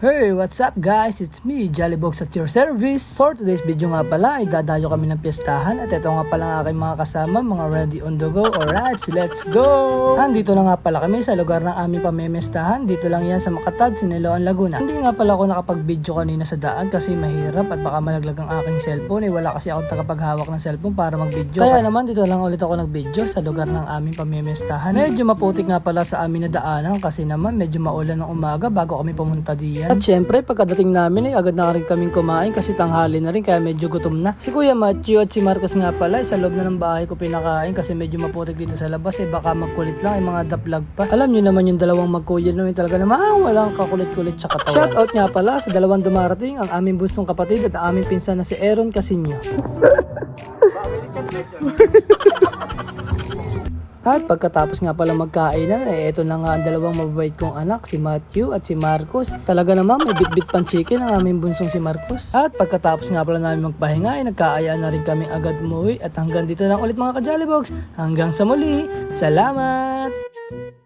Hey, what's up guys? It's me, Jollybox at your service. For today's video nga pala ay dadayo kami ng piyestahan at ito nga pala ang aking mga kasama, mga ready on the go. Alright, so let's go! Andito na nga pala kami sa lugar ng aming pamemestahan. Dito lang yan sa Makatad, Siniloan, Laguna. Hindi nga pala ako nakapag-video kanina sa daan kasi mahirap at baka malaglag ang aking cellphone. Wala kasi akong tagapaghawak ng cellphone para mag-video. Kaya naman dito lang ulit ako nag-video sa lugar ng aming pamemestahan. Medyo maputik nga pala sa amin na daanan kasi naman medyo maulan ng umaga bago kami pumunta diyan. At syempre, pagkadating namin ay agad na rin kaming kumain kasi tanghali na rin kaya medyo gutom na. Si Kuya Matthew at si Marcos nga pala ay sa loob na ng bahay ko pinakain kasi medyo maputik dito sa labas baka magkulit lang mga daplag pa. Alam nyo naman yung dalawang magkuya naman talaga naman walang kakulit-kulit sa katawan. Shout out nga pala sa dalawang dumarating, ang aming bunsong kapatid at ang aming pinsan na si Aaron Casinyo. At pagkatapos nga pala magkainan, ito na nga ang dalawang mababait kong anak, si Matthew at si Marcos. Talaga naman may bit-bit pan chicken ang aming bunsong si Marcos. At pagkatapos nga pala namin magpahinga, nagkaayaan na rin kami agad umuwi. At hanggang dito lang ulit mga ka-Jollybox. Hanggang sa muli, salamat!